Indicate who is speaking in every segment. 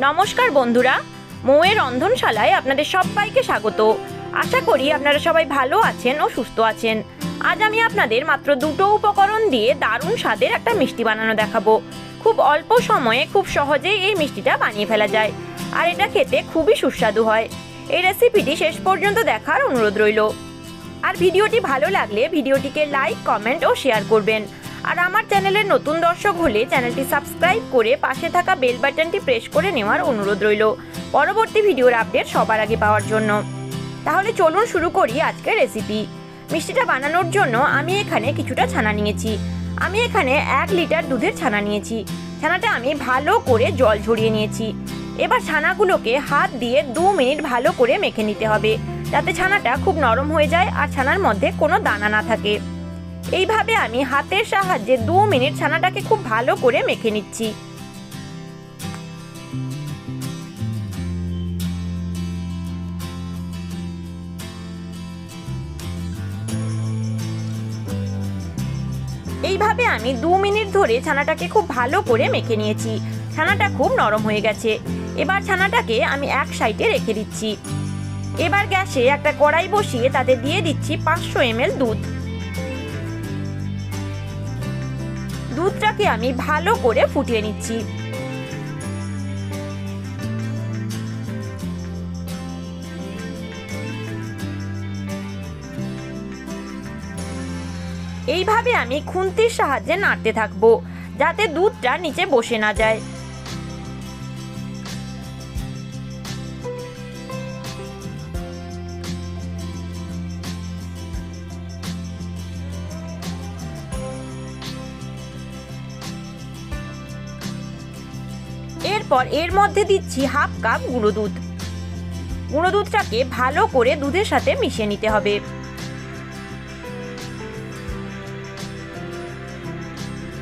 Speaker 1: নমস্কার বন্ধুরা, মৌয়ের রন্ধনশালায় আপনাদের সবাইকে স্বাগত। আশা করি আপনারা সবাই ভালো আছেন ও সুস্থ আছেন। আজ আমি আপনাদের মাত্র দুটো উপকরণ দিয়ে দারুণ স্বাদের একটা মিষ্টি বানানো দেখাবো। খুব অল্প সময়ে খুব সহজেই এই মিষ্টিটা বানিয়ে ফেলা যায়, আর এটা খেতে খুবই সুস্বাদু হয়। এই রেসিপিটি শেষ পর্যন্ত দেখার অনুরোধ রইল। আর ভিডিওটি ভালো লাগলে ভিডিওটিকে লাইক, কমেন্ট ও শেয়ার করবেন। আর আমার চ্যানেলের নতুন দর্শক হলে চ্যানেলটি সাবস্ক্রাইব করে পাশে থাকা বেল বাটনটি প্রেস করে নেওয়ার অনুরোধ রইল পরবর্তী ভিডিওর আপডেট সবার আগে পাওয়ার জন্য। তাহলে চলুন শুরু করি আজকের রেসিপি। মিষ্টিটা বানানোর জন্য আমি এখানে কিছুটা ছানা নিয়েছি। আমি এখানে 1 লিটার দুধের ছানা নিয়েছি। ছানাটা আমি ভালো করে জল ঝরিয়ে নিয়েছি। এবার ছানাগুলোকে হাত দিয়ে 2 মিনিট ভালো করে মেখে নিতে হবে, যাতে ছানাটা খুব নরম হয়ে যায় আর ছানার মধ্যে কোনো দানা না থাকে। এইভাবে আমি হাতের সাহায্যে 2 মিনিট ছানাটাকে খুব ভালো করে মেখে নিচ্ছি। এইভাবে আমি 2 মিনিট ধরে ছানাটাকে খুব ভালো করে মেখে নিয়েছি। ছানাটা খুব নরম হয়ে গেছে। এবার ছানাটাকে আমি এক সাইডে রেখে দিচ্ছি। এবার গ্যাসে একটা কড়াই বসিয়ে তাতে দিয়ে দিচ্ছি 500 ml দুধ। দুধটাকে আমি ভালো করে ফুটিয়ে নিচ্ছি। এইভাবে আমি খুন্তির সাহায্যে নাড়তে থাকবো, যাতে দুধটা নিচে বসে না যায়। এরপর এর মধ্যে দিচ্ছি হাফ কাপ গুঁড়ো দুধ। গুঁড়ো দুধটাকে ভালো করে দুধের সাথে মিশিয়ে নিতে হবে।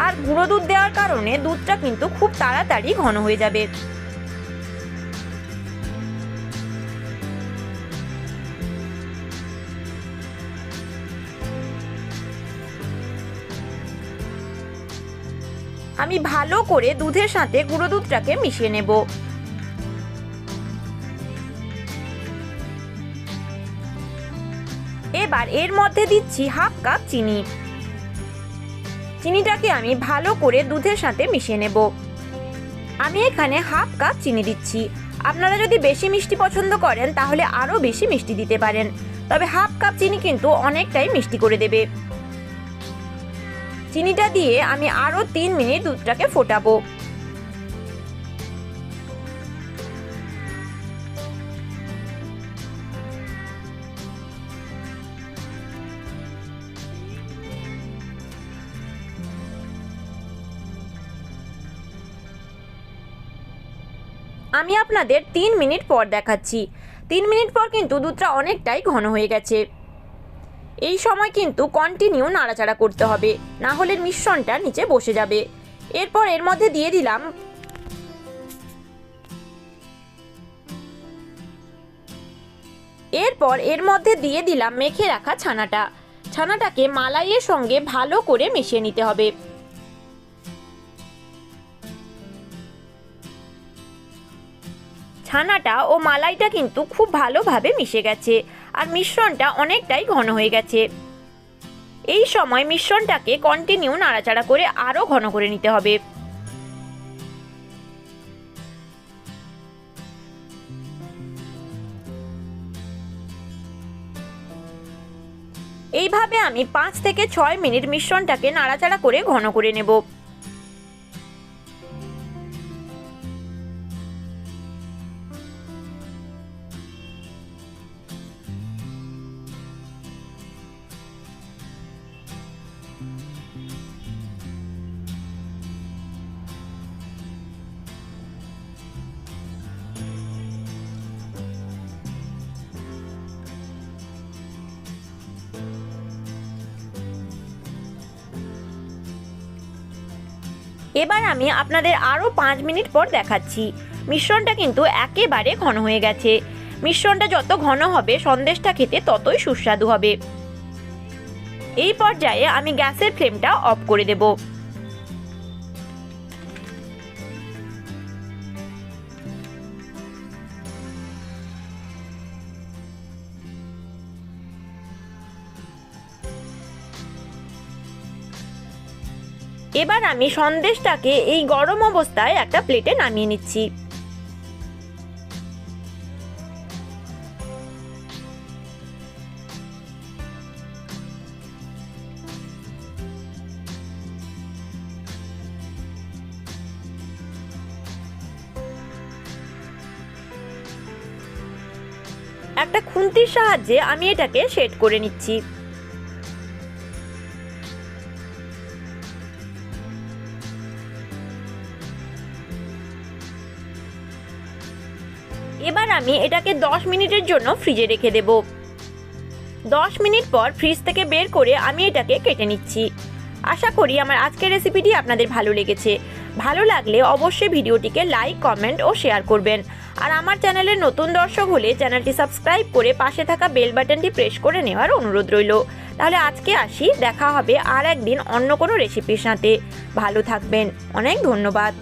Speaker 1: আর গুঁড়ো দুধ দেওয়ার কারণে দুধটা কিন্তু খুব তাড়াতাড়ি ঘন হয়ে যাবে। আমি ভালো করে দুধের সাথে গুঁড়ো দুধটাকে মিশিয়ে নেব। এবার এর মধ্যে দিচ্ছি হাফ কাপ চিনি। চিনিটাকে আমি ভালো করে দুধের সাথে মিশিয়ে নেব। আমি এখানে হাফ কাপ চিনি দিচ্ছি। আপনারা যদি বেশি মিষ্টি পছন্দ করেন তাহলে আরো বেশি মিষ্টি দিতে পারেন, তবে হাফ কাপ চিনি কিন্তু অনেকটাই মিষ্টি করে দেবে। চিনিটা দিয়ে আমি আরো 3 মিনিট দুধটাকে ফোটাবো। আমি আপনাদের 3 মিনিট পর দেখাচ্ছি। 3 মিনিট পর কিন্তু দুধটা অনেকটাই ঘন হয়ে গেছে। এই সময় কিন্তু কন্টিনিউ নাড়াচাড়া করতে হবে, না হলে মিশ্রণটা নিচে বসে যাবে। এরপর এর মধ্যে দিয়ে দিলাম মেখে রাখা ছানাটা। ছানাটাকে মালাইয়ের সঙ্গে ভালো করে মিশিয়ে নিতে হবে। ছানাটা ও মালাইটা কিন্তু খুব ভালোভাবে মিশে গেছে, আর মিশ্রণটা অনেকটাই ঘন হয়ে গেছে। এই সময় মিশ্রণটাকে কন্টিনিউ নাড়াচাড়া করে আরো ঘন করে নিতে হবে। এইভাবে আমি 5 থেকে 6 মিনিট মিশ্রণটাকে নাড়াচাড়া করে ঘন করে নেব। এবার আমি আপনাদের আরো 5 মিনিট পর দেখাচ্ছি। মিশ্রণটা কিন্তু একেবারে ঘন হয়ে গেছে। মিশ্রণটা যত ঘন হবে সন্দেশটা খেতে ততই সুস্বাদু হবে। এই পর্যায়ে আমি গ্যাসের ফ্লেমটা অফ করে দেব। এবার আমি সন্দেশটাকে এই গরম অবস্থায় একটা প্লেটে নামিয়ে নিচ্ছি। একটা খুন্তির সাহায্যে আমি এটাকে সেট করে নিচ্ছি। এবার আমি এটাকে 10 মিনিটের জন্য ফ্রিজে রেখে দেব। 10 মিনিট পর ফ্রিজ থেকে বের করে আমি এটাকে কেটে নিচ্ছি। আশা করি আমার আজকের রেসিপিটি আপনাদের ভালো লেগেছে। ভালো লাগলে অবশ্যই ভিডিওটিকে লাইক, কমেন্ট ও শেয়ার করবেন। আর আমার চ্যানেলের নতুন দর্শক হলে চ্যানেলটি সাবস্ক্রাইব করে পাশে থাকা বেল বাটনটি প্রেস করে নেওয়ার অনুরোধ রইল। তাহলে আজকে আসি, দেখা হবে আর একদিন অন্য কোনো রেসিপির সাথে। ভালো থাকবেন, অনেক ধন্যবাদ।